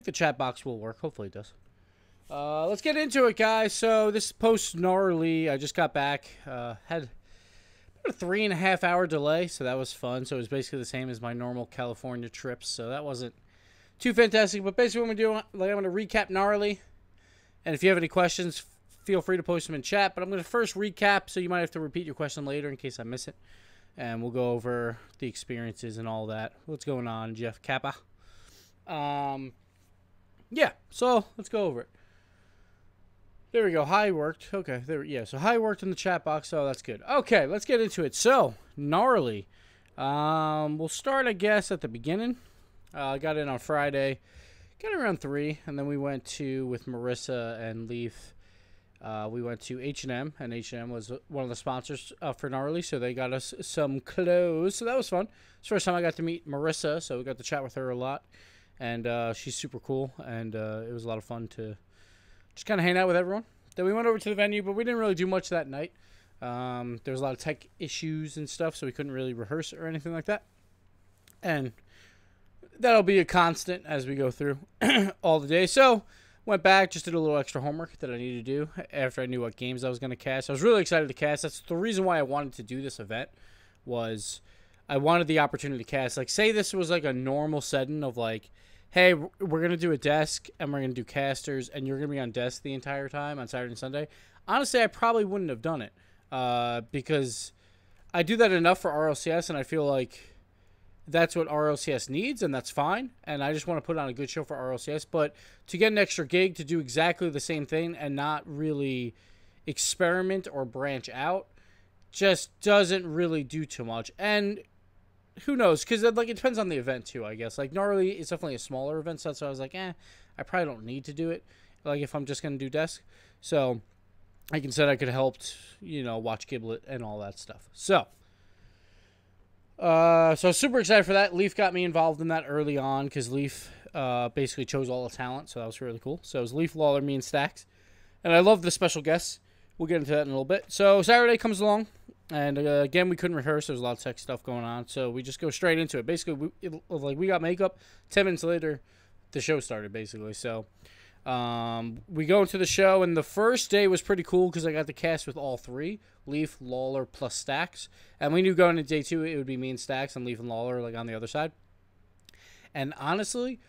the chat box will work. Hopefully it does. Let's get into it, guys. So this is post-NARLI. I just got back. Had a 3.5 hour delay, so that was fun. So it was basically the same as my normal California trips, so that wasn't too fantastic. But basically what I'm going to do, like, I'm going to recap NARLI. And if you have any questions, feel free to post them in chat. But I'm going to first recap, so you might have to repeat your question later in case I miss it. And we'll go over the experiences and all that. What's going on, Jeff Kappa? Yeah, so let's go over it. There we go. Hi worked. Okay, there. Yeah, so hi worked in the chat box. So that's good. Okay, let's get into it. So NARLI. We'll start, I guess, at the beginning. I got in on Friday. Got around 3, and then we went to, with Marissa and Leaf, we went to H&M, and H&M was one of the sponsors for NARLI, so they got us some clothes, so that was fun. It's the first time I got to meet Marissa, so we got to chat with her a lot, and she's super cool, and it was a lot of fun to just kind of hang out with everyone. Then we went over to the venue, but we didn't really do much that night. There was a lot of tech issues and stuff, so we couldn't really rehearse or anything like that, and that'll be a constant as we go through all the day. So, went back, just did a little extra homework that I needed to do after I knew what games I was going to cast. I was really excited to cast. That's the reason why I wanted to do this event, was I wanted the opportunity to cast. Like, say this was like a normal setting of like, hey, we're going to do a desk, and we're going to do casters, and you're going to be on desk the entire time on Saturday and Sunday. Honestly, I probably wouldn't have done it because I do that enough for RLCS, and I feel like that's what RLCS needs, and that's fine. And I just want to put on a good show for RLCS. But to get an extra gig to do exactly the same thing and not really experiment or branch out just doesn't really do too much. And who knows? Because like, it depends on the event too, I guess. Like NARLI is definitely a smaller event, so that's why I was like, I probably don't need to do it. Like if I'm just going to do desk. So like I said, I could have helped, watch Giblet and all that stuff. So super excited for that. Leaf got me involved in that early on because Leaf basically chose all the talent, so that was really cool. So it was Leaf, Lawler, me, and Stacks. And I love the special guests. We'll get into that in a little bit. So Saturday comes along, and again, we couldn't rehearse. There was a lot of tech stuff going on, so we just go straight into it. Basically, we got makeup. 10 minutes later, the show started, basically. So we go into the show, and the first day was pretty cool because I got to cast with all 3. Leaf, Lawler, plus Stacks. And we knew going into day 2 it would be me and Stacks and Leaf and Lawler like on the other side. And honestly,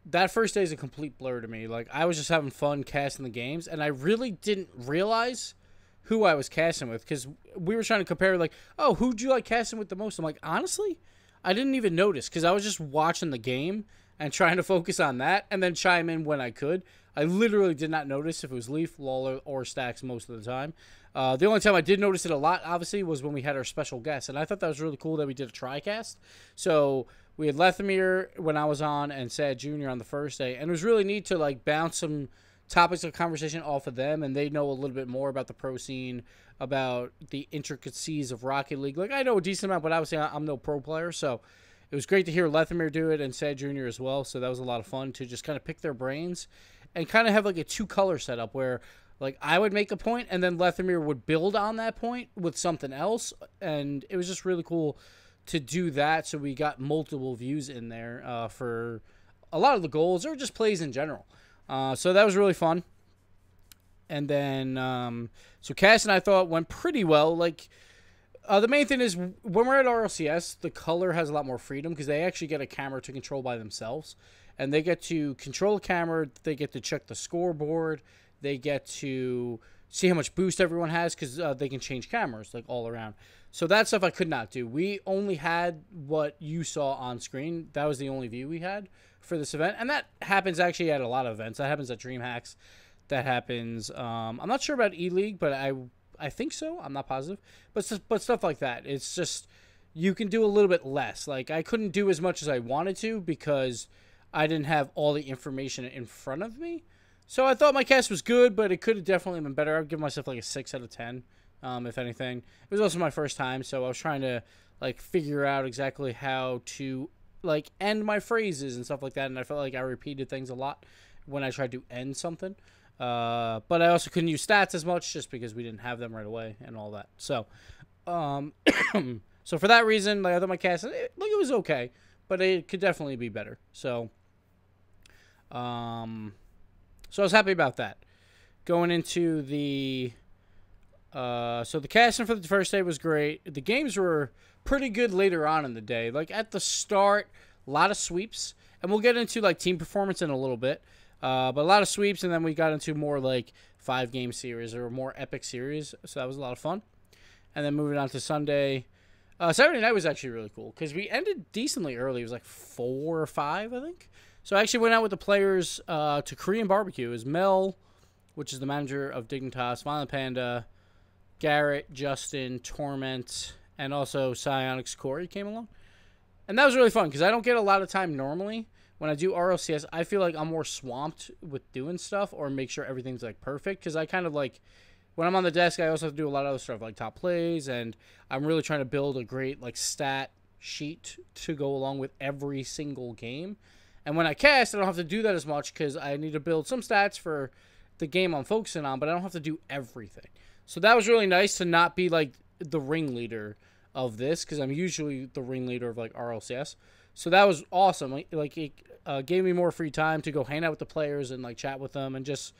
that first day is a complete blur to me. Like, I was just having fun casting the games, and I really didn't realize who I was casting with because we were trying to compare, like, oh, who'd you like casting with the most? I'm like, honestly, I didn't even notice because I was just watching the game and trying to focus on that and then chime in when I could. I literally did not notice if it was Leaf, Lawler, or Stacks most of the time. The only time I did notice it a lot, obviously, was when we had our special guest. And I thought that was really cool that we did a tri-cast. So we had Lethamir when I was on and Sad Jr. on the first day. And it was really neat to, like, bounce some topics of conversation off of them. And they know a little bit more about the pro scene, about the intricacies of Rocket League. Like, I know a decent amount, but obviously I'm no pro player. So it was great to hear Lethamir do it and Sad Jr. as well. So that was a lot of fun to just kind of pick their brains and kind of have, like, a 2-color setup where, like, I would make a point, and then Lethamir would build on that point with something else, and it was just really cool to do that, so we got multiple views in there for a lot of the goals, or just plays in general. So that was really fun. And then, so Cass and I thought went pretty well. Like, the main thing is, when we're at RLCS, the color has a lot more freedom, because they actually get a camera to control by themselves, and they get to control the camera, they get to check the scoreboard, they get to see how much boost everyone has because they can change cameras like all around. So that stuff I could not do. We only had what you saw on screen. That was the only view we had for this event. And that happens actually at a lot of events. That happens at DreamHacks. That happens. I'm not sure about E-League, but I think so. I'm not positive. But stuff like that. It's just you can do a little bit less. Like I couldn't do as much as I wanted to because I didn't have all the information in front of me. So I thought my cast was good, but it could have definitely been better. I'd give myself like a 6 out of 10, if anything. It was also my first time, so I was trying to like figure out exactly how to like end my phrases and stuff like that. And I felt like I repeated things a lot when I tried to end something. But I also couldn't use stats as much just because we didn't have them right away and all that. So, so for that reason, like I thought my cast, it was okay, but it could definitely be better. So. So I was happy about that. Going into the so the casting for the first day was great. The games were pretty good later on in the day. Like at the start, a lot of sweeps, and we'll get into like team performance in a little bit. But a lot of sweeps, and then we got into more like 5-game series or more epic series. So that was a lot of fun. And then moving on to Sunday. Saturday night was actually really cool because we ended decently early. It was like 4 or 5, I think. So I actually went out with the players to Korean barbecue. It was Mel, which is the manager of Dignitas, Violent Panda, Garrett, Justin, Torment, and also Psionics Corey came along. And that was really fun because I don't get a lot of time normally. When I do RLCS, I feel like I'm more swamped with doing stuff or make sure everything's like perfect because I kind of like, when I'm on the desk, I also have to do a lot of other stuff like top plays, and I'm really trying to build a great like stat sheet to go along with every single game. And when I cast, I don't have to do that as much because I need to build some stats for the game I'm focusing on, but I don't have to do everything. So that was really nice to not be like the ringleader of this because I'm usually the ringleader of like RLCS. So that was awesome. Like it gave me more free time to go hang out with the players and like chat with them and just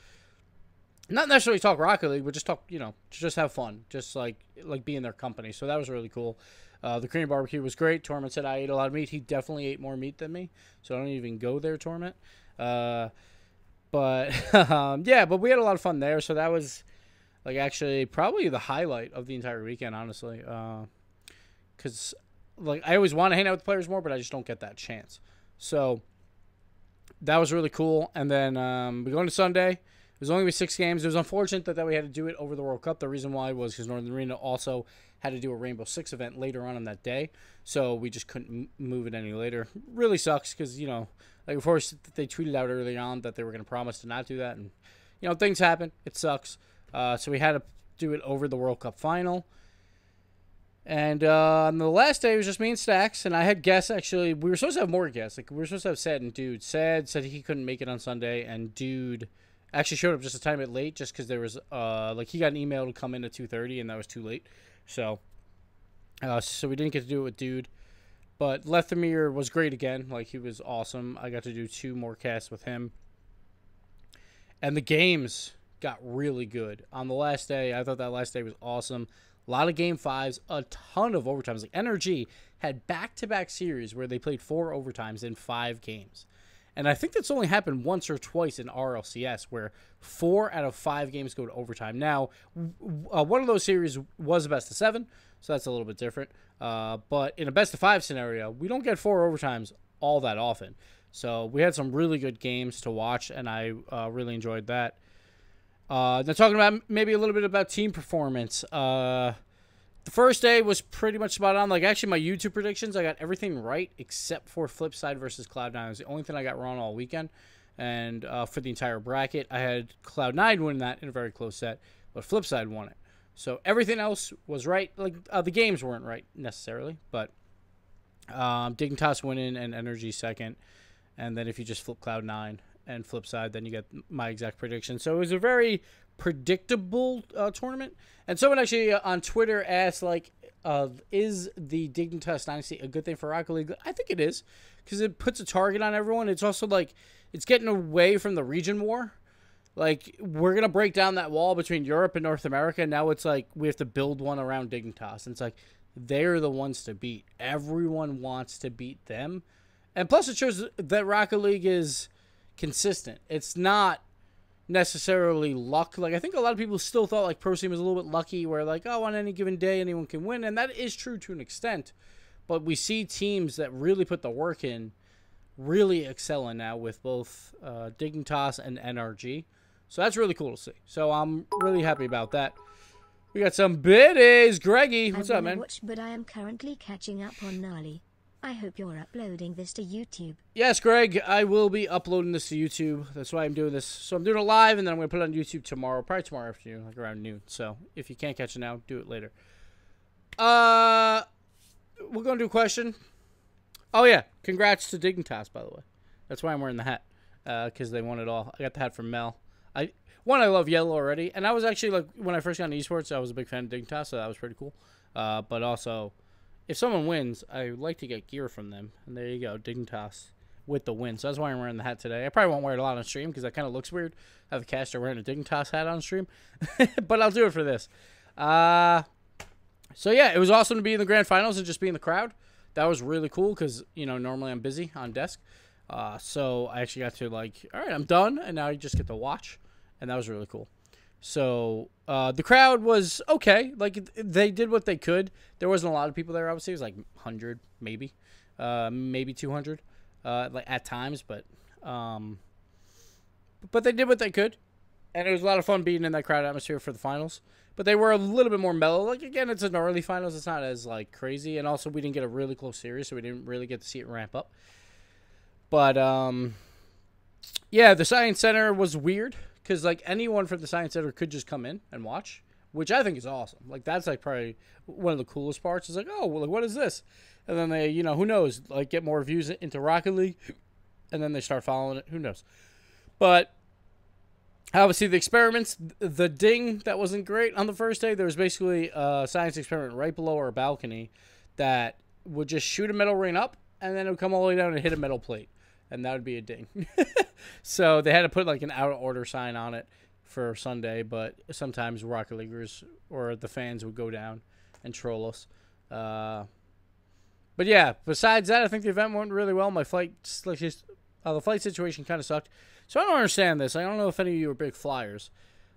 not necessarily talk Rocket League, but just talk, you know, just have fun, just like be in their company. So that was really cool. The Korean barbecue was great. Torment said I ate a lot of meat. He definitely ate more meat than me, so I don't even go there, Torment. But yeah, but we had a lot of fun there. So that was like actually probably the highlight of the entire weekend, honestly. Because like I always want to hang out with the players more, but I just don't get that chance. So that was really cool. And then we go into Sunday. It was only with 6 games. It was unfortunate that we had to do it over the World Cup. The reason why was because Northern Arena also had to do a Rainbow Six event later on that day. So we just couldn't move it any later. Really sucks because, you know, like of course they tweeted out early on that they were going to promise to not do that. And, you know, things happen. It sucks. So we had to do it over the World Cup final. And on the last day, it was just me and Stacks. And I had guests, actually. We were supposed to have more guests. Like, we were supposed to have Sad and Dude. Sad said he couldn't make it on Sunday. And Dude actually showed up just a tiny bit late just because there was, like, he got an email to come in at 2:30, and that was too late. So we didn't get to do it with Dude. But Lethamir was great again. Like, he was awesome. I got to do 2 more casts with him. And the games got really good. On the last day, I thought that last day was awesome. A lot of Game 5s, a ton of overtimes. Like, NRG had back-to-back series where they played 4 overtimes in 5 games. And I think that's only happened once or twice in RLCS, where 4 out of 5 games go to overtime. Now, one of those series was a best-of-7, so that's a little bit different. But in a best-of-5 scenario, we don't get 4 overtimes all that often. So we had some really good games to watch, and I really enjoyed that. Now talking about maybe a little bit about team performance. The first day was pretty much spot on. Like, actually, my YouTube predictions, I got everything right except for Flipside versus Cloud9. It was the only thing I got wrong all weekend. And for the entire bracket, I had Cloud9 win that in a very close set, but Flipside won it. So everything else was right. Like, the games weren't right necessarily, but Dignitas winning and Energy second. And then if you just flip Cloud9 and Flipside, then you get my exact prediction. So it was a very predictable tournament. And someone actually on Twitter asked, like, is the Dignitas Dynasty a good thing for Rocket League? I think it is, because it puts a target on everyone. It's also, like, it's getting away from the region war. Like, we're going to break down that wall between Europe and North America. Now it's like we have to build one around Dignitas. And it's like they're the ones to beat. Everyone wants to beat them. And plus it shows that Rocket League is consistent. It's not necessarily luck. Like, I think a lot of people still thought like Pro Team was a little bit lucky, where like, oh, on any given day anyone can win, and that is true to an extent. But we see teams that really put the work in really excelling now with both Dignitas and NRG. So that's really cool to see. So I'm really happy about that. We got some biddies. Greggy, what's up, man? But I am currently catching up on NARLI. I hope you're uploading this to YouTube. Yes, Greg, I will be uploading this to YouTube. That's why I'm doing this. So I'm doing it live, and then I'm going to put it on YouTube tomorrow, probably tomorrow afternoon, like around noon. So if you can't catch it now, do it later. We're going to do a question. Oh, yeah. Congrats to Dignitas, by the way. That's why I'm wearing the hat, because they won it all. I got the hat from Mel. I love yellow already, and I was actually, like, when I first got into esports, I was a big fan of Dignitas, so that was pretty cool. But also, if someone wins, I would like to get gear from them. And there you go, Dignitas. with the win. So that's why I'm wearing the hat today. I probably won't wear it a lot on stream because that kind of looks weird. I have a caster wearing a Dignitas hat on stream. But I'll do it for this. So, yeah, it was awesome to be in the grand finals and just be in the crowd. That was really cool because, you know, normally I'm busy on desk. So I actually got to, like, all right, I'm done. And now you just get to watch. And that was really cool. So the crowd was okay. Like, they did what they could. There wasn't a lot of people there, obviously. It was like 100, maybe. Maybe 200 like at times. But they did what they could. And it was a lot of fun being in that crowd atmosphere for the finals. But they were a little bit more mellow. Like, again, it's a NARLI finals. It's not as, like, crazy. And also, we didn't get a really close series, so we didn't really get to see it ramp up. But, yeah, the Science Center was weird. Because, like, anyone from the Science Center could just come in and watch. Which I think is awesome. Like, that's, like, probably one of the coolest parts. Is like, oh, well, like, what is this? And then they, you know, who knows? Like, get more views into Rocket League. And then they start following it. Who knows? But obviously, the experiments, the ding that wasn't great on the first day, there was basically a science experiment right below our balcony that would just shoot a metal ring up, and then it would come all the way down and hit a metal plate, and that would be a ding. So they had to put, like, an out-of-order sign on it for Sunday, but sometimes Rocket Leaguers or the fans would go down and troll us. But, yeah, besides that, I think the event went really well. My flight, like, the flight situation kind of sucked. So I don't understand this. I don't know if any of you are big flyers.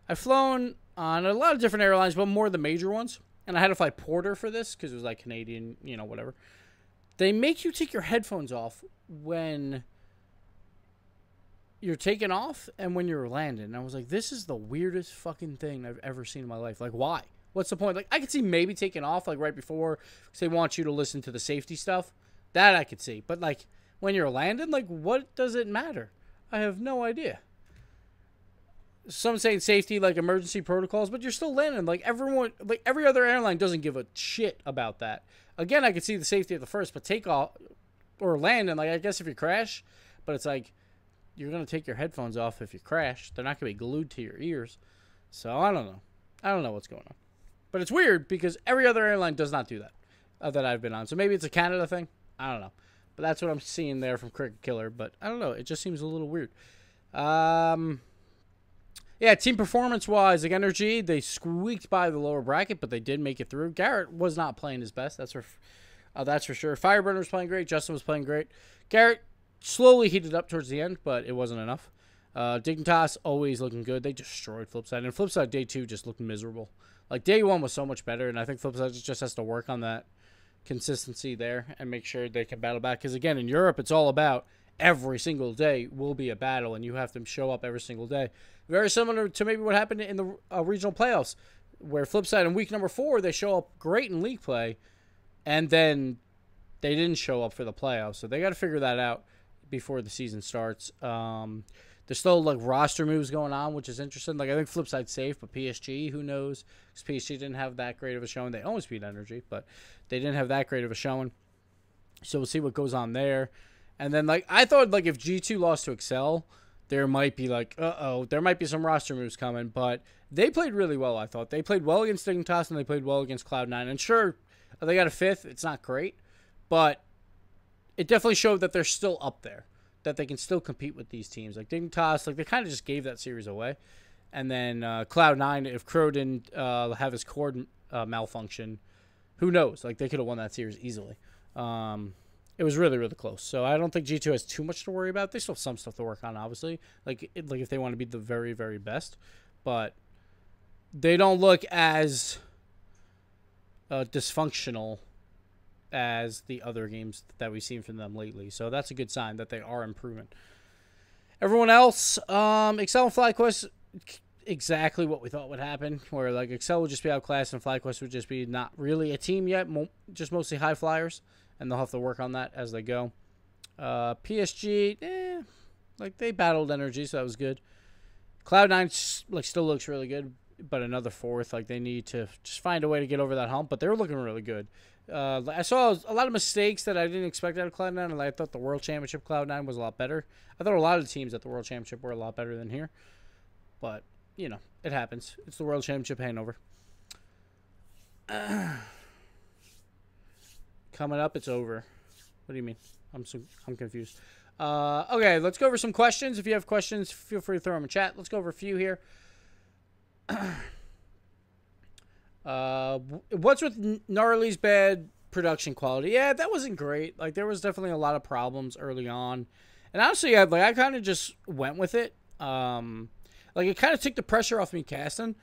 I've flown on a lot of different airlines, but more the major ones. And I had to fly Porter for this because it was like Canadian, you know, whatever. They make you take your headphones off when you're taking off and when you're landing. And I was like, this is the weirdest fucking thing I've ever seen in my life. Like, why? What's the point? Like, I could see maybe taking off, like, right before, because they want you to listen to the safety stuff. That I could see. But, like, when you're landing, like, what does it matter? I have no idea. Some saying safety, like emergency protocols, but you're still landing. Like everyone, like every other airline doesn't give a shit about that. Again, I could see the safety of the first, but take off or landing, like I guess if you crash, but it's like you're going to take your headphones off if you crash. They're not going to be glued to your ears. So I don't know. I don't know what's going on. But it's weird because every other airline does not do that that I've been on. So maybe it's a Canada thing. I don't know. But that's what I'm seeing there from Cricket Killer. But I don't know. It just seems a little weird. Yeah, team performance-wise, like Energy, they squeaked by the lower bracket, but they did make it through. Garrett was not playing his best. That's for sure. Fireburner was playing great. Justin was playing great. Garrett slowly heated up towards the end, but it wasn't enough. Dignitas always looking good. They destroyed Flipside. And Flipside day 2 just looked miserable. Like, day 1 was so much better, and I think Flipside just has to work on that consistency there and make sure they can battle back. Because, again, in Europe, it's all about every single day will be a battle, and you have to show up every single day. Very similar to maybe what happened in the regional playoffs, where Flipside in week number 4, they show up great in league play, and then they didn't show up for the playoffs. So they got to figure that out before the season starts. There's still, like, roster moves going on, which is interesting. Like, I think Flipside's safe, but PSG, who knows? Because PSG didn't have that great of a showing. They almost beat Energy, but they didn't have that great of a showing. So we'll see what goes on there. And then, like, I thought, like, if G2 lost to Excel, there might be, like, there might be some roster moves coming. But they played really well, I thought. They played well against Dignitas, and they played well against Cloud9. And sure, they got a 5th. It's not great. But it definitely showed that they're still up there, that they can still compete with these teams. Like Dignitas, like, they kind of just gave that series away. And then Cloud9, if Crow didn't have his cord malfunction, who knows? Like, they could have won that series easily. It was really, really close. So I don't think G2 has too much to worry about. They still have some stuff to work on, obviously. Like if they want to be the very, very best. But they don't look as dysfunctional as the other games that we've seen from them lately. So that's a good sign that they are improving. Everyone else, Excel and FlyQuest, exactly what we thought would happen. Where, like, Excel would just be outclassed and FlyQuest would just be not really a team yet, just mostly high flyers. And they'll have to work on that as they go. PSG, like, they battled Energy, so that was good. Cloud9, like, still looks really good, but another 4th. Like, they need to just find a way to get over that hump, but they're looking really good. I saw a lot of mistakes that I didn't expect out of Cloud9, and I thought the World Championship Cloud9 was a lot better. I thought a lot of the teams at the World Championship were a lot better than here. But, you know, it happens. It's the World Championship hangover. Coming up, it's over. What do you mean? I'm confused. Okay, let's go over some questions. If you have questions, feel free to throw them in chat. Let's go over a few here. What's with Gnarly's bad production quality? Yeah, that wasn't great. Like, there was definitely a lot of problems early on. And honestly, I kind of just went with it. Like, it kind of took the pressure off me casting.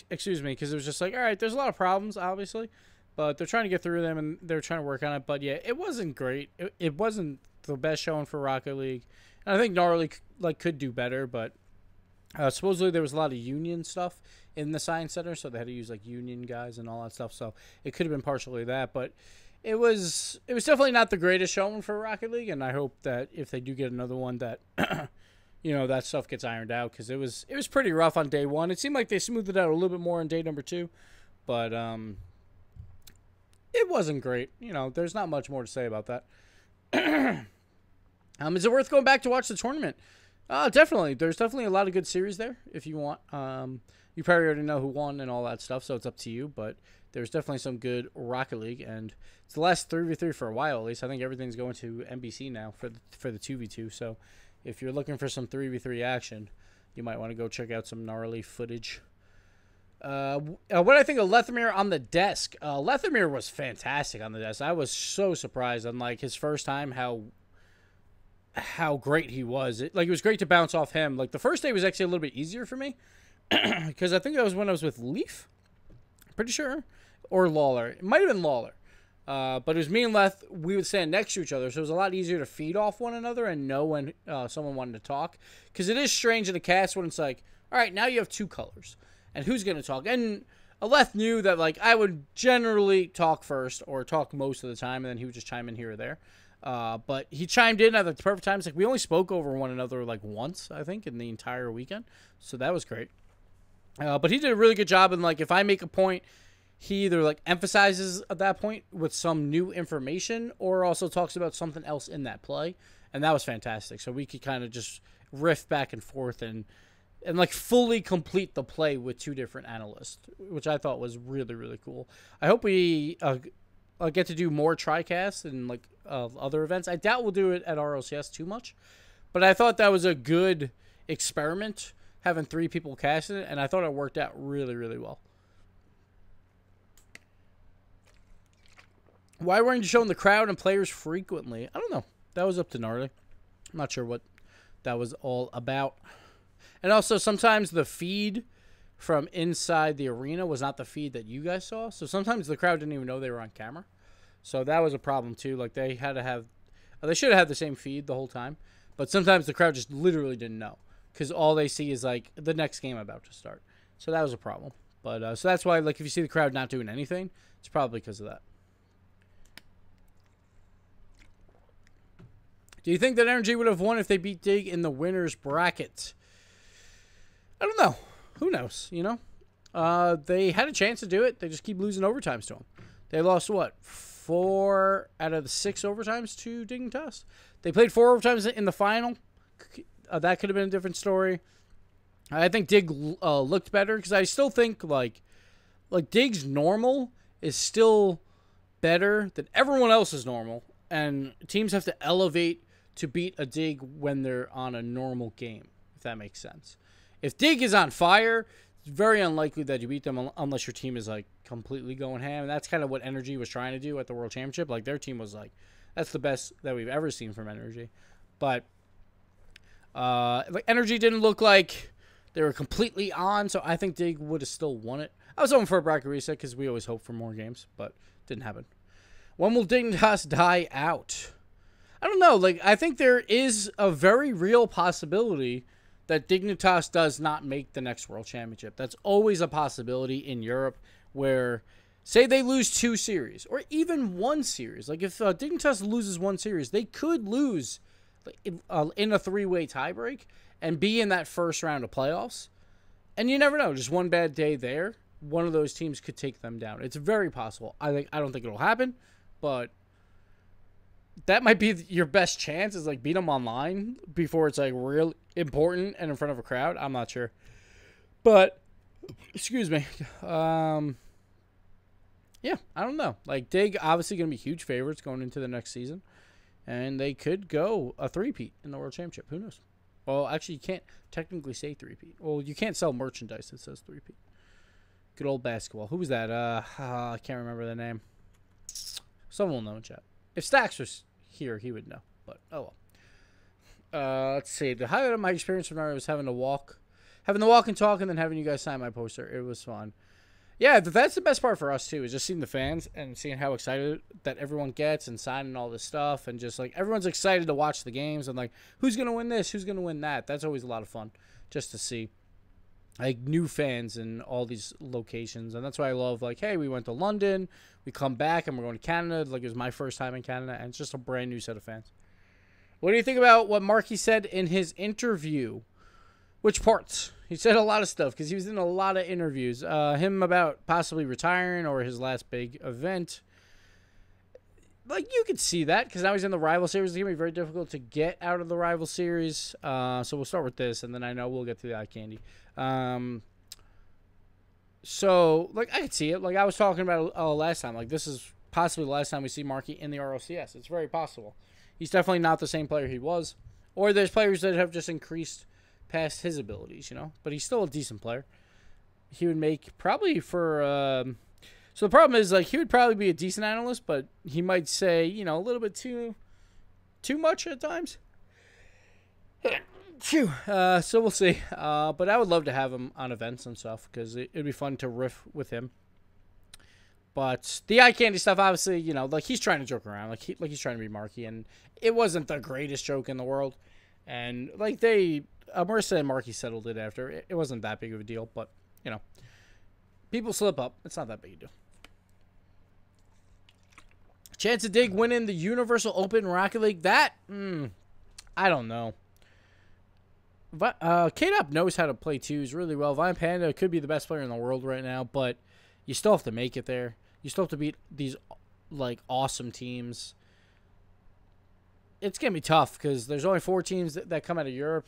Excuse me, because it was just like, all right, there's a lot of problems, obviously. But they're trying to get through them, and they're trying to work on it. But, yeah, it wasn't great. It wasn't the best showing for Rocket League. And I think Gnarly, like, could do better, but supposedly there was a lot of union stuff in the Science Center, so they had to use, like, union guys and all that stuff. So it could have been partially that, but it was definitely not the greatest showing for Rocket League, and I hope that if they do get another one that, you know, that stuff gets ironed out, because it was pretty rough on day one. It seemed like they smoothed it out a little bit more on day number 2, but it wasn't great. You know, there's not much more to say about that. Is it worth going back to watch the tournament? Definitely. There's definitely a lot of good series there if you want. You probably already know who won and all that stuff, so it's up to you. But there's definitely some good Rocket League, and it's the last 3v3 for a while at least. I think everything's going to NBC now for the 2v2. So if you're looking for some 3v3 action, you might want to go check out some gnarly footage. What I think of Lethamyr on the desk. Lethamyr was fantastic on the desk. I was so surprised on like his first time how great he was. It was great to bounce off him. Like the first day was actually a little bit easier for me because I think that was when I was with Leaf, pretty sure, or Lawler. It might have been Lawler, but it was me and Leth. We would stand next to each other, so it was a lot easier to feed off one another and know when someone wanted to talk. Because it is strange in a cast when it's like, all right, now you have 2 colors. And who's going to talk? And Aleth knew that, like, I would generally talk first or talk most of the time, and then he would just chime in here or there. But he chimed in at the perfect times. Like, we only spoke over one another, like, once, I think, in the entire weekend. So that was great. But he did a really good job. And, like, if I make a point, he either, like, emphasizes at that point with some new information or also talks about something else in that play. And that was fantastic. So we could kind of just riff back and forth and like fully complete the play with 2 different analysts, which I thought was really, really cool. I hope we get to do more TriCasts and like other events. I doubt we'll do it at RLCS too much, but I thought that was a good experiment, having 3 people casting it, and I thought it worked out really, really well. Why weren't you showing the crowd and players frequently? I don't know. That was up to Gnarly. I'm not sure what that was all about. And also, sometimes the feed from inside the arena was not the feed that you guys saw. So sometimes the crowd didn't even know they were on camera. So that was a problem, too. Like, they had to have... They should have had the same feed the whole time. But sometimes the crowd just literally didn't know. Because all they see is, like, the next game about to start. So that was a problem. But so that's why, like, if you see the crowd not doing anything, it's probably because of that. Do you think that Energy would have won if they beat Dig in the winner's bracket? I don't know. Who knows, you know? They had a chance to do it. They just keep losing overtimes to them. They lost, what, 4 out of the 6 overtimes to Dignitas? They played 4 overtimes in the final. That could have been a different story. I think Dig looked better because I still think, like Dig's normal is still better than everyone else's normal. And teams have to elevate to beat a Dig when they're on a normal game, if that makes sense. If Dig is on fire, it's very unlikely that you beat them unless your team is, like, completely going ham. And that's kind of what Energy was trying to do at the World Championship. Like, their team was, like, that's the best that we've ever seen from Energy. But, like, Energy didn't look like they were completely on, so I think Dig would have still won it. I was hoping for a bracket reset because we always hope for more games, but didn't happen. When will Dignitas die out? I don't know. Like, I think there is a very real possibility that Dignitas does not make the next World Championship. That's always a possibility in Europe where, say they lose 2 series or even 1 series. Like, if Dignitas loses 1 series, they could lose in a 3-way tiebreak and be in that first round of playoffs. And you never know. Just one bad day there, one of those teams could take them down. It's very possible. I don't think it'll happen, but that might be your best chance is, like, beat them online before it's, like, real important and in front of a crowd. I'm not sure. But, excuse me. Yeah, I don't know. Like, Dig obviously going to be huge favorites going into the next season. And they could go a three-peat in the World Championship. Who knows? Well, actually, you can't technically say three-peat. Well, you can't sell merchandise that says three-peat. Good old basketball. Who was that? I can't remember the name. Someone will know in chat. If Stacks was here, he would know. But, oh well. Let's see. The highlight of my experience from NARLI was having the walk and talk, and then having you guys sign my poster. It was fun. Yeah, that's the best part for us, too, is just seeing the fans and seeing how excited that everyone gets and signing all this stuff. And just, like, everyone's excited to watch the games. And, like, who's going to win this? Who's going to win that? That's always a lot of fun just to see, like, new fans in all these locations. And that's why I love, like, hey, we went to London. We come back, and we're going to Canada. Like, it was my first time in Canada. And it's just a brand new set of fans. What do you think about what Markey said in his interview? Which parts? He said a lot of stuff because he was in a lot of interviews. Him about possibly retiring or his last big event. Like, you could see that because now he's in the rival series. It's going to be very difficult to get out of the rival series. So we'll start with this, and then I know we'll get to the eye candy. So, like, I could see it. Like, I was talking about last time. Like, this is possibly the last time we see Markey in the RLCS. It's very possible. He's definitely not the same player he was. Or there's players that have just increased past his abilities, you know. But he's still a decent player. He would make probably for... so the problem is, like, he would probably be a decent analyst, but he might say, you know, a little bit too much at times. Phew. So we'll see. But I would love to have him on events and stuff because it'd be fun to riff with him. But the eye candy stuff, obviously, you know, like, he's trying to joke around. Like he's trying to be Markey, and it wasn't the greatest joke in the world. And, like, Marissa and Markey settled it after. It wasn't that big of a deal, but, you know, people slip up. It's not that big a deal. Chance of Dig winning the Universal Open Rocket League. That, I don't know. But K-Dop knows how to play twos really well. Vine Panda could be the best player in the world right now, but you still have to make it there. You still have to beat these, like, awesome teams. It's going to be tough because there's only 4 teams that come out of Europe.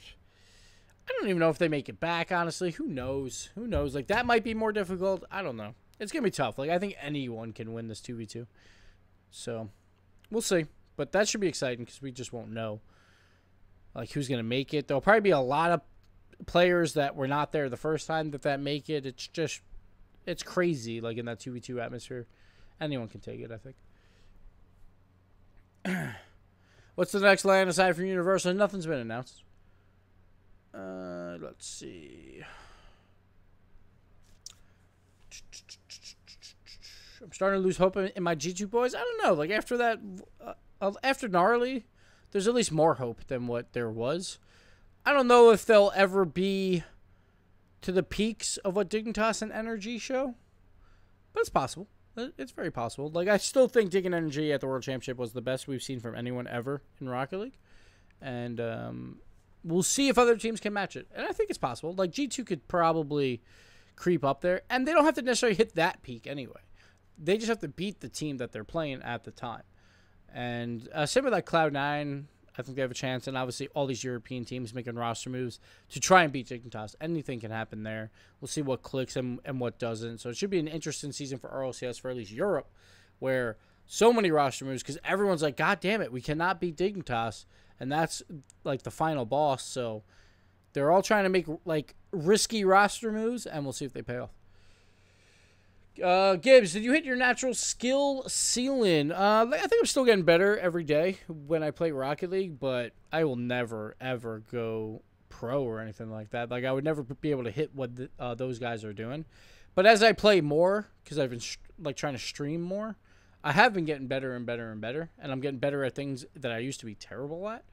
I don't even know if they make it back, honestly. Who knows? Who knows? Like, that might be more difficult. I don't know. It's going to be tough. Like, I think anyone can win this 2v2. So, we'll see. But that should be exciting because we just won't know, like, who's going to make it. There'll probably be a lot of players that were not there the first time that make it. It's just, it's crazy, like, in that 2v2 atmosphere. Anyone can take it, I think. What's the next land aside from Universal? Nothing's been announced. Let's see. I'm starting to lose hope in my G2 boys. I don't know. Like, after that, after NARLI, there's at least more hope than what there was. I don't know if they'll ever be to the peaks of what Dignitas and Energy show, but it's possible. It's very possible. Like, I still think Dig and Energy at the World Championship was the best we've seen from anyone ever in Rocket League. And we'll see if other teams can match it. And I think it's possible. Like, G2 could probably creep up there. And they don't have to necessarily hit that peak anyway. They just have to beat the team that they're playing at the time. And same with like Cloud9. I think they have a chance. And obviously all these European teams making roster moves to try and beat Dignitas. Anything can happen there. We'll see what clicks and what doesn't. So it should be an interesting season for RLCS, for at least Europe, where so many roster moves because everyone's like, God damn it, we cannot beat Dignitas. And that's like the final boss. So they're all trying to make like risky roster moves, and we'll see if they pay off. Gibbs, did you hit your natural skill ceiling? I think I'm still getting better every day when I play Rocket League, but I will never, ever go pro or anything like that. Like, I would never be able to hit what those guys are doing. But as I play more, because I've been like trying to stream more, I have been getting better and better and better, and I'm getting better at things that I used to be terrible at.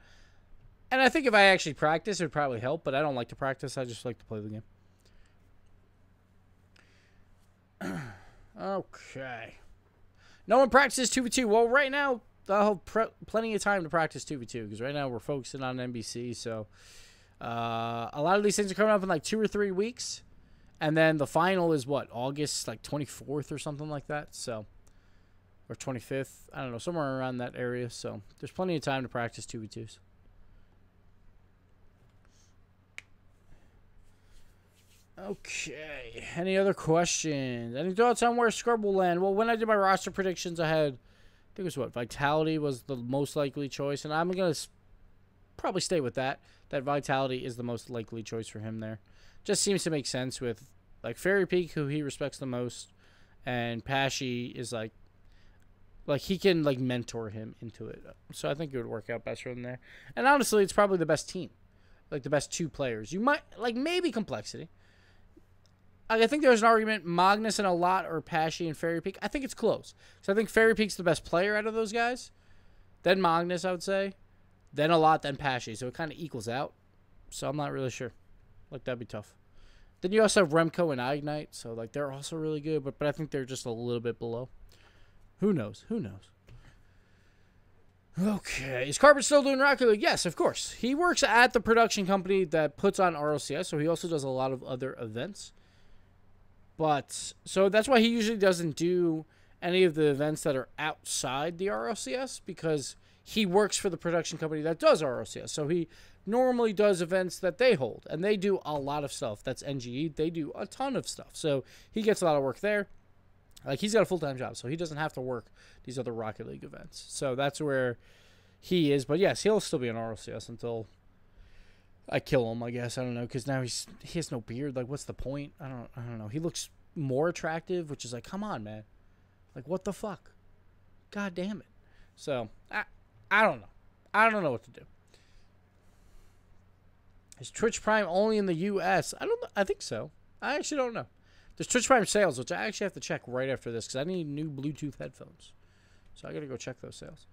And I think if I actually practice, it would probably help, but I don't like to practice. I just like to play the game. Okay. No one practices 2v2. Well, right now, I'll have plenty of time to practice 2v2 because right now we're focusing on NBC. So a lot of these things are coming up in like 2 or 3 weeks. And then the final is what? August like 24th or something like that. So, or 25th. I don't know. Somewhere around that area. So there's plenty of time to practice 2v2s. Okay. Any other questions? Any thoughts on where Scrub will land? Well, when I did my roster predictions, I had think it was what? Vitality was the most likely choice. And I'm going to probably stay with that. That Vitality is the most likely choice for him there. Just seems to make sense with, like, Fairy Peak, who he respects the most. And Pashy is, like he can, like, mentor him into it. So I think it would work out best for him there. And honestly, it's probably the best team. Like, the best 2 players. You might, like, maybe Complexity. I think there's an argument, Magnus and a lot, or Pashy and Fairy Peak. I think it's close. So I think Fairy Peak's the best player out of those guys. Then Magnus, I would say. Then a lot, then Pashy. So it kind of equals out. So I'm not really sure. Like, that'd be tough. Then you also have Remco and Ignite. So, like, they're also really good. But I think they're just a little bit below. Who knows? Who knows? Okay. Is Carpet still doing Rocket League? Yes, of course. He works at the production company that puts on RLCS. So he also does a lot of other events. But, so that's why he usually doesn't do any of the events that are outside the RLCS, because he works for the production company that does RLCS. So he normally does events that they hold, and they do a lot of stuff. That's NGE. They do a ton of stuff. So he gets a lot of work there. Like, he's got a full-time job, so he doesn't have to work these other Rocket League events. So that's where he is. But yes, he'll still be in RLCS until I kill him, I guess. I don't know, because now he has no beard. Like, what's the point? I don't know. He looks more attractive, which is like, come on, man. Like, what the fuck? God damn it. So, I don't know. I don't know what to do. Is Twitch Prime only in the U.S.? I don't know. I think so. I actually don't know. There's Twitch Prime sales, which I actually have to check right after this, because I need new Bluetooth headphones. So I got to go check those sales.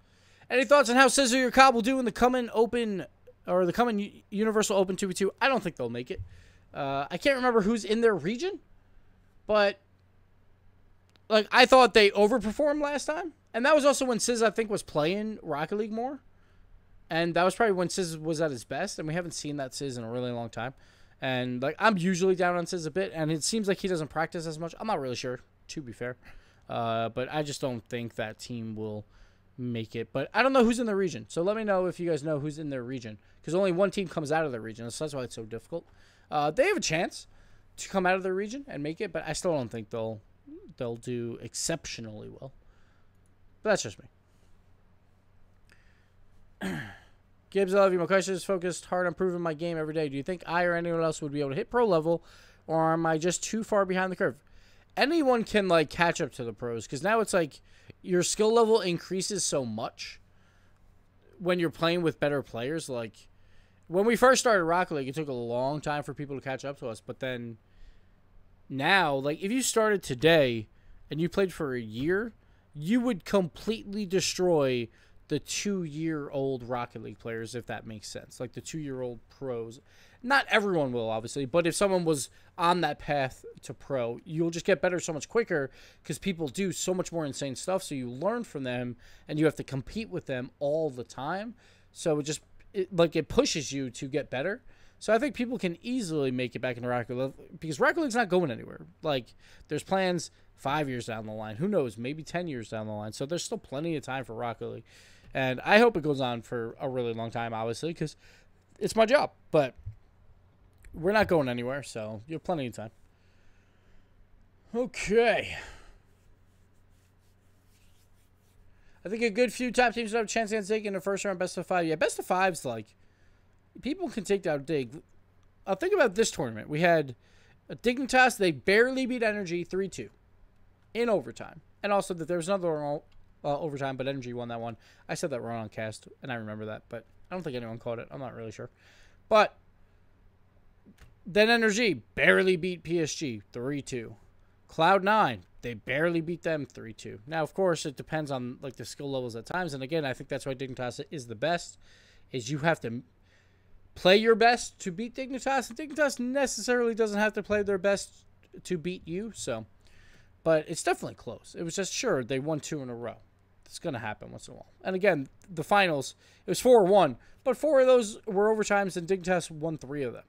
Any thoughts on how Scissor Your Cob will do in the coming Open... or the coming Universal Open 2v2, I don't think they'll make it. I can't remember who's in their region, but like, I thought they overperformed last time. And that was also when Sizz, I think, was playing Rocket League more. And that was probably when Sizz was at his best, and we haven't seen that Sizz in a really long time. And like, I'm usually down on Sizz a bit, and it seems like he doesn't practice as much. I'm not really sure, to be fair. But I just don't think that team will make it. But I don't know who's in the region. So let me know if you guys know who's in their region, because only one team comes out of their region. So that's why it's so difficult. They have a chance to come out of their region and make it, but I still don't think they'll do exceptionally well. But that's just me. Gibbs, I love you. My question is focused hard on improving my game every day. Do you think I or anyone else would be able to hit pro level, or am I just too far behind the curve? Anyone can, like, catch up to the pros, because now it's like your skill level increases so much when you're playing with better players. Like, when we first started Rocket League, it took a long time for people to catch up to us, but then now, like, if you started today and you played for a year, you would completely destroy the 2-year-old Rocket League players, if that makes sense. Like, the 2-year-old pros. Not everyone will, obviously, but if someone was on that path to pro, you'll just get better so much quicker, because people do so much more insane stuff, so you learn from them, and you have to compete with them all the time. So it pushes you to get better. So I think people can easily make it back into Rocket League, because Rocket League's not going anywhere. Like, there's plans 5 years down the line. Who knows? Maybe 10 years down the line. So there's still plenty of time for Rocket League. And I hope it goes on for a really long time, obviously, because it's my job. But we're not going anywhere, so you have plenty of time. Okay. I think a good few top teams would have a chance against Dig in the first round, best of 5. Yeah, best of 5's like, people can take down Dig. I'll think about this tournament. We had a Dignitas. They barely beat Energy 3-2 in overtime. And also that there was another overtime, but Energy won that one. I said that wrong on cast, and I remember that, but I don't think anyone caught it. I'm not really sure. But then Energy barely beat PSG 3-2. Cloud9, they barely beat them 3-2. Now, of course, it depends on, like, the skill levels at times. And again, I think that's why Dignitas is the best, is you have to play your best to beat Dignitas. And Dignitas necessarily doesn't have to play their best to beat you. So, but it's definitely close. It was just, sure, they won 2 in a row. It's going to happen once in a while. And again, the finals, it was 4-1. But 4 of those were overtimes, and Dignitas won 3 of them.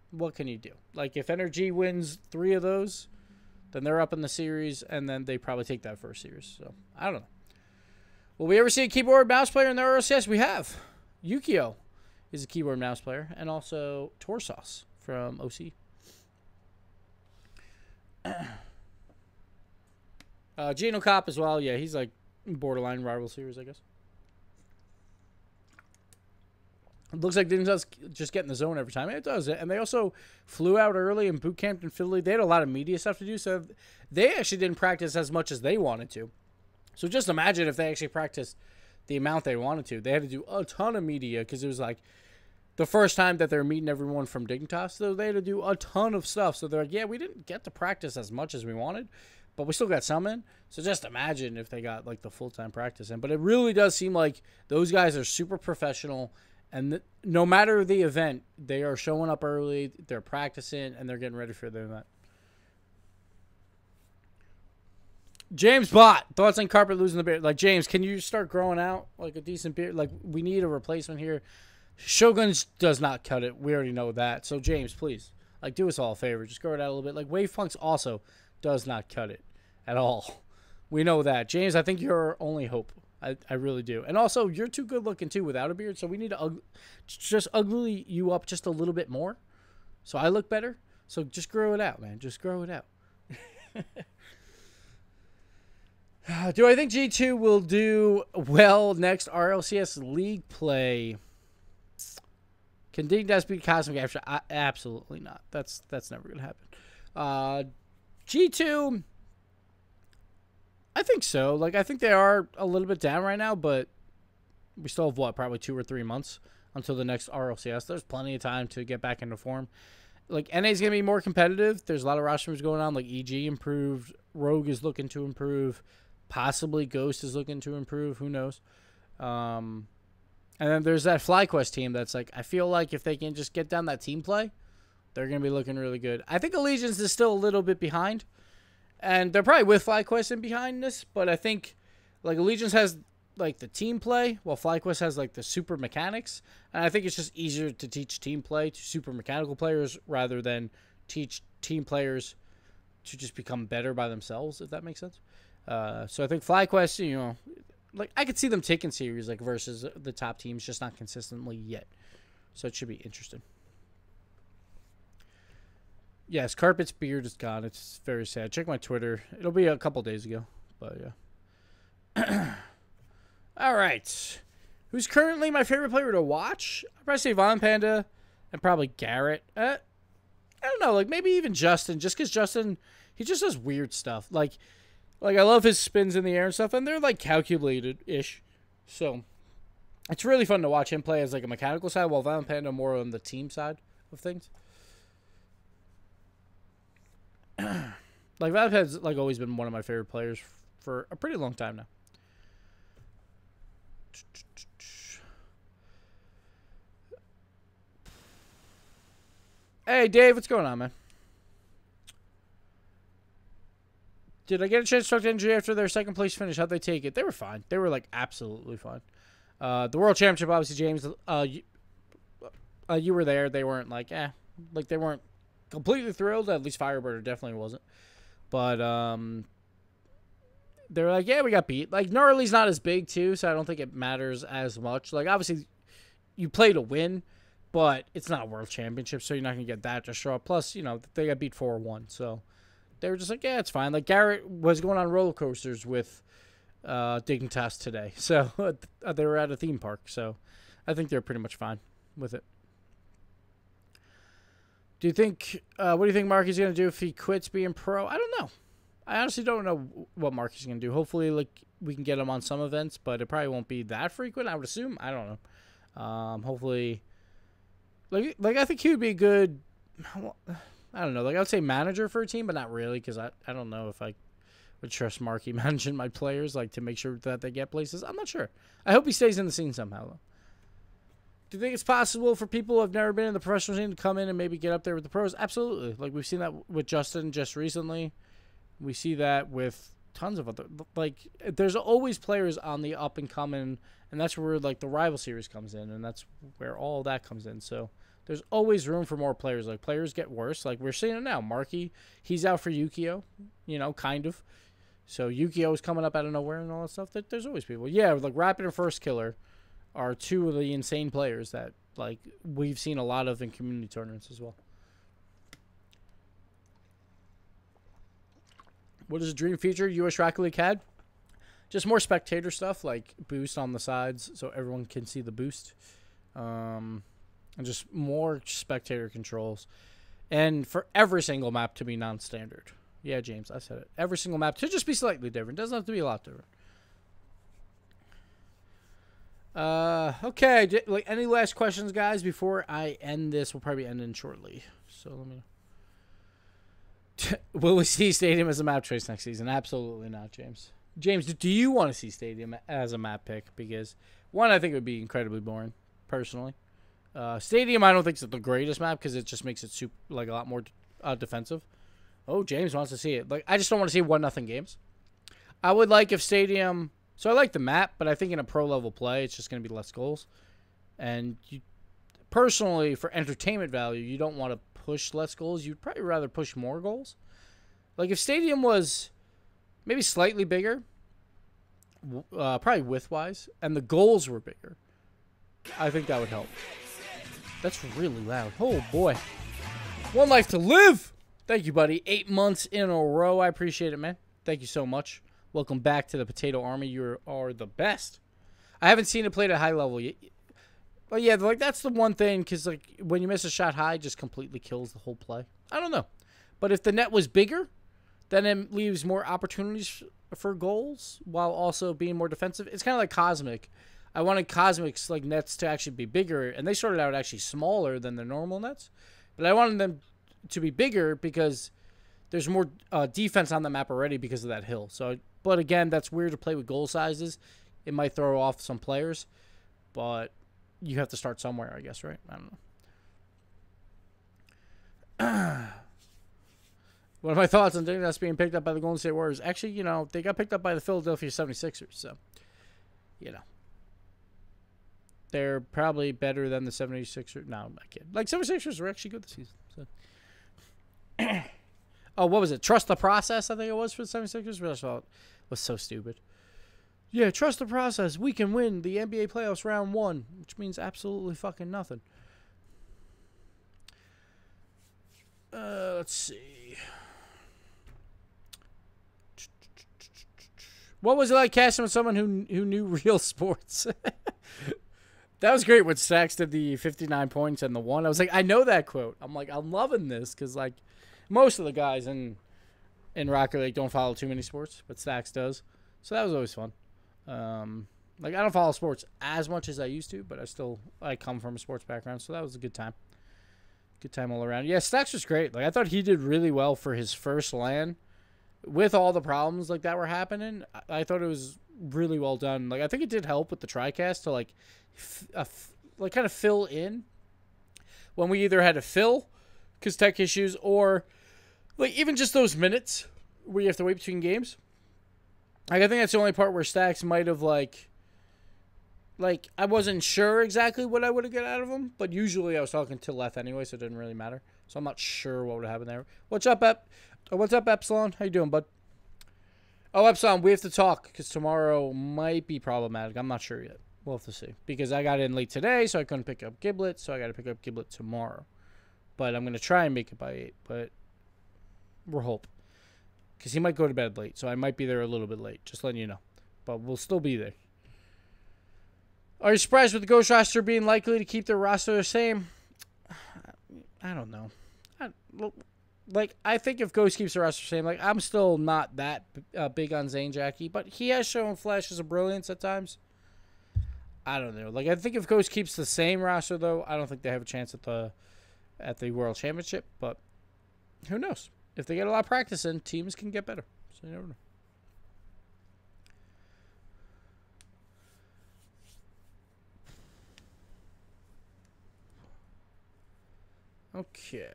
What can you do? Like, if Energy wins 3 of those, then they're up in the series, and then they probably take that first series. So, I don't know. Will we ever see a keyboard mouse player in the RLCS? We have. Yukio is a keyboard mouse player, and also Torsauce from OC. Geno Cop as well. Yeah, he's like borderline rival series, I guess. It looks like Dignitas just get in the zone every time. It does. And they also flew out early and boot camped in Philly. They had a lot of media stuff to do, so they actually didn't practice as much as they wanted to. So just imagine if they actually practiced the amount they wanted to. They had to do a ton of media because it was like the first time that they're meeting everyone from Dignitas. So they had to do a ton of stuff. So they're like, yeah, we didn't get to practice as much as we wanted, but we still got some in. So just imagine if they got like the full-time practice in. But it really does seem like those guys are super professional. And no matter the event, they are showing up early, they're practicing, and they're getting ready for the event. James Bott, thoughts on Carpet losing the beard? Like, James, can you start growing out like a decent beard? Like, we need a replacement here. Shoguns does not cut it. We already know that. So, James, please, like, do us all a favor. Just grow it out a little bit. Like, Wave Punk's also does not cut it at all. We know that. James, I think you're our only hope. I really do. And also, you're too good looking, too, without a beard. So we need to just ugly you up just a little bit more so I look better. So just grow it out, man. Just grow it out. Do I think G2 will do well next RLCS League play? Can Dignitas beat Cosmic after? Absolutely not. That's never going to happen. G2... I think so. Like, I think they are a little bit down right now, but we still have, what, probably 2 or 3 months until the next RLCS. There's plenty of time to get back into form. Like, NA is going to be more competitive. There's a lot of roster moves going on. Like, EG improved. Rogue is looking to improve. Possibly Ghost is looking to improve. Who knows? And then there's that FlyQuest team that's like, I feel like if they can just get down that team play, they're going to be looking really good. I think Allegiance is still a little bit behind. And they're probably with FlyQuest in behind this, but I think like Allegiance has like the team play, while FlyQuest has like the super mechanics. And I think it's just easier to teach team play to super mechanical players rather than teach team players to just become better by themselves, if that makes sense. So I think FlyQuest, you know, like I could see them taking series like versus the top teams, just not consistently yet. So it should be interesting. Yes, Carpet's beard is gone. It's very sad. Check my Twitter. It'll be a couple days ago, but yeah. All right. Who's currently my favorite player to watch? I'd probably say Von Panda and probably Garrett. I don't know, like maybe even Justin, just because Justin, he just does weird stuff. Like I love his spins in the air and stuff, and they're like calculated-ish. So it's really fun to watch him play as like a mechanical side, while Von Panda more on the team side of things. Like Valpad's like always been one of my favorite players for a pretty long time now. Hey Dave, what's going on, man? Did I get a chance to talk to NG after their second place finish? How'd they take it? They were fine. They were like absolutely fine. The World Championship, obviously, James. You were there. They weren't like like they weren't completely thrilled. At least Firebird definitely wasn't. But they're like, yeah, we got beat. Like, NARLI's not as big, too, so I don't think it matters as much. Like, obviously, you play to win, but it's not a world championship, so you're not going to get that to show up. Plus, you know, they got beat 4-1, so they were just like, yeah, it's fine. Like, Garrett was going on roller coasters with Dignitas today, so they were at a theme park, so I think they're pretty much fine with it. Do you think, what do you think Marky's going to do if he quits being pro? I don't know. I honestly don't know what Marky's going to do. Hopefully, like, we can get him on some events, but it probably won't be that frequent, I would assume. I don't know. Hopefully, like I think he would be a good, well, I don't know. Like, I would say manager for a team, but not really, because I don't know if I would trust Marky managing my players, like, to make sure that they get places. I'm not sure. I hope he stays in the scene somehow, though. Do you think it's possible for people who have never been in the professional scene to come in and maybe get up there with the pros? Absolutely. Like, we've seen that with Justin just recently. We see that with tons of other... Like, there's always players on the up-and-coming, and that's where, like, the rival series comes in, and that's where all that comes in. So, there's always room for more players. Like, players get worse. Like, we're seeing it now. Marky, he's out for Yukio, you know, kind of. So, Yukio's coming up out of nowhere and all that stuff. There's always people. Yeah, like, Rapid and First Killer are two of the insane players that, like, we've seen a lot of in community tournaments as well. What is a dream feature US Rocket League had? Just more spectator stuff, like boost on the sides so everyone can see the boost. And just more spectator controls. And for every single map to be non-standard. Yeah, James, I said it. Every single map to just be slightly different. Doesn't have to be a lot different. Okay. Like, any last questions, guys, before I end this? We'll probably end in shortly. So let me... Will we see Stadium as a map choice next season? Absolutely not, James. James, do you want to see Stadium as a map pick? Because, one, I think it would be incredibly boring, personally. Stadium, I don't think is the greatest map because it just makes it super, like, a lot more defensive. Oh, James wants to see it. Like, I just don't want to see 1-0 games. I would like if Stadium... So I like the map, but I think in a pro-level play, it's just going to be less goals. And you, personally, for entertainment value, you don't want to push less goals. You'd probably rather push more goals. Like, if Stadium was maybe slightly bigger, probably width-wise, and the goals were bigger, I think that would help. That's really loud. Oh, boy. One life to live! Thank you, buddy. 8 months in a row. I appreciate it, man. Thank you so much. Welcome back to the Potato Army. You are the best. I haven't seen it played at high level yet. But yeah, like, that's the one thing, because, like, when you miss a shot high, it just completely kills the whole play. I don't know. But if the net was bigger, then it leaves more opportunities for goals while also being more defensive. It's kind of like Cosmic. I wanted Cosmic's, like, nets to actually be bigger, and they started out actually smaller than the normal nets. But I wanted them to be bigger because there's more defense on the map already because of that hill. So, but again, that's weird to play with goal sizes. It might throw off some players, but you have to start somewhere, I guess, right? I don't know. What are my thoughts on thinking that's being picked up by the Golden State Warriors? Actually, you know, they got picked up by the Philadelphia 76ers, so, you know. They're probably better than the 76ers. No, I'm not kidding. Like, 76ers were actually good this season. So. Oh, what was it? Trust the process, I think it was, for the 76ers. Which I thought was so stupid. Yeah, trust the process. We can win the NBA playoffs round 1, which means absolutely fucking nothing. Let's see. What was it like casting with someone who knew real sports? That was great when Stacks did the 59 points and the 1. I was like, I know that quote. I'm like, I'm loving this because, like, most of the guys in Rocket League don't follow too many sports, but Stacks does. So that was always fun. Like, I don't follow sports as much as I used to, but I come from a sports background, so that was a good time. Good time all around. Yeah, Stacks was great. Like, I thought he did really well for his first LAN. With all the problems, like, that were happening, I thought it was really well done. Like, I think it did help with the TriCast to, like, kind of fill in when we either had to fill because tech issues or, like, even just those minutes where you have to wait between games. Like, I think that's the only part where Stacks might have, like, I wasn't sure exactly what I would have got out of him, but usually I was talking to Leth anyway, so it didn't really matter. So I'm not sure what would have happened there. What's up, Epsilon? How you doing, bud? Oh, Epsilon, we have to talk because tomorrow might be problematic. I'm not sure yet. We'll have to see. Because I got in late today, so I couldn't pick up Giblet, so I got to pick up Giblet tomorrow. But I'm going to try and make it by 8, but we're hoping. Because he might go to bed late, so I might be there a little bit late. Just letting you know. But we'll still be there. Are you surprised with the Ghost roster being likely to keep their roster the same? I don't know. I think if Ghost keeps the roster the same, like, I'm still not that big on Zane Jackie, but he has shown flashes of brilliance at times. I don't know. Like, I think if Ghost keeps the same roster, though, I don't think they have a chance at the World Championship, but who knows? If they get a lot of practice in, teams can get better. So you never know. Okay.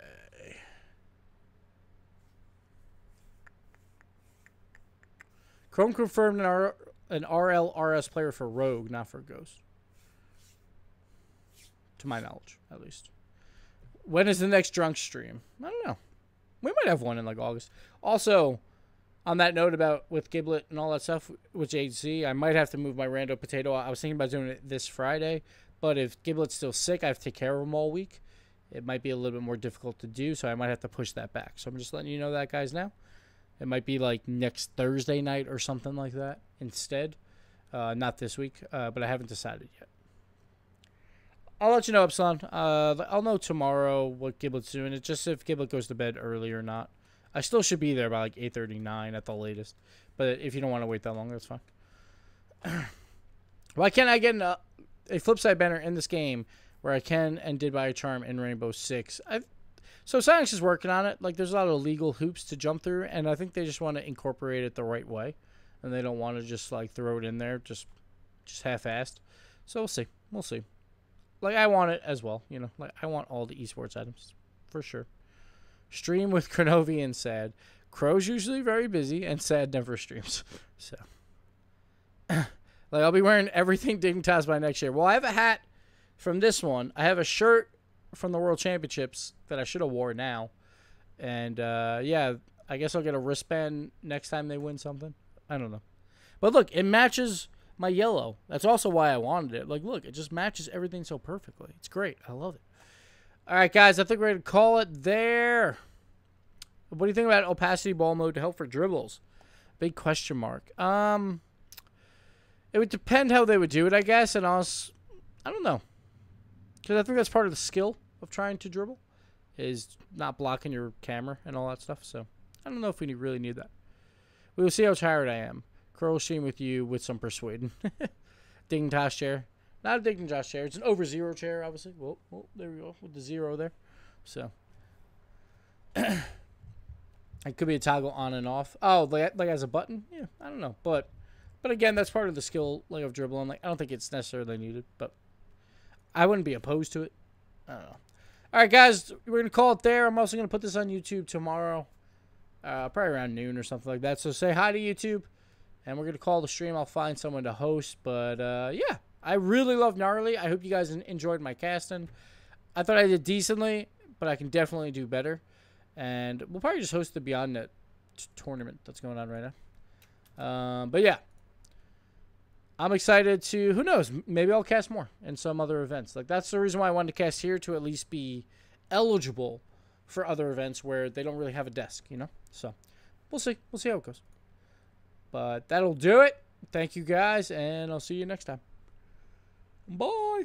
Chrome confirmed an RLRS player for Rogue, not for Ghost. To my knowledge, at least. When is the next drunk stream? I don't know. We might have one in, like, August. Also, on that note about with Giblet and all that stuff with JC, I might have to move my rando potato. I was thinking about doing it this Friday, but if Giblet's still sick, I have to take care of him all week. It might be a little bit more difficult to do, so I might have to push that back. So I'm just letting you know that, guys, now. It might be like next Thursday night or something like that instead. Not this week, but I haven't decided yet. I'll let you know, Epsilon. I'll know tomorrow what Giblet's doing. It's just if Giblet goes to bed early or not. I still should be there by like 8:39 at the latest. But if you don't want to wait that long, that's fine. Why can't I get a flipside banner in this game where I can and did buy a charm in Rainbow Six? So Sonics is working on it. Like, there's a lot of legal hoops to jump through, and I think they just want to incorporate it the right way. And they don't want to just, like, throw it in there just half-assed. So we'll see. We'll see. Like, I want it as well, you know. Like, I want all the esports items, for sure. Stream with Cronovi and Sad. Crow's usually very busy, and Sad never streams. So, like, I'll be wearing everything Dignitas by next year. Well, I have a hat from this one. I have a shirt from the World Championships that I should have wore now. And, yeah, I guess I'll get a wristband next time they win something. I don't know. But, look, it matches my yellow. That's also why I wanted it. Like, look, it just matches everything so perfectly. It's great. I love it. All right, guys, I think we're going to call it there. What do you think about opacity ball mode to help for dribbles? Big question mark. It would depend how they would do it, I guess. And I don't know. Because I think that's part of the skill of trying to dribble, is not blocking your camera and all that stuff. So I don't know if we really need that. We will see how tired I am. Curl stream with you with some persuading. Dignitas chair. Not a Dignitas chair. It's an over zero chair, obviously. Well, there we go with the zero there. So it could be a toggle on and off. Oh, like as a button? Yeah, I don't know. But again, that's part of the skill like of dribbling. Like, I don't think it's necessarily needed, but I wouldn't be opposed to it. I don't know. All right, guys, we're going to call it there. I'm also going to put this on YouTube tomorrow, probably around noon or something like that. So say hi to YouTube, and we're going to call the stream. I'll find someone to host. But, yeah, I really love Gnarly. I hope you guys enjoyed my casting. I thought I did decently, but I can definitely do better. And we'll probably just host the Beyond Net tournament that's going on right now. But, yeah. I'm excited to, who knows, maybe I'll cast more in some other events. Like, that's the reason why I wanted to cast here, to at least be eligible for other events where they don't really have a desk, you know? So, we'll see. We'll see how it goes. But that'll do it. Thank you, guys, and I'll see you next time. Bye.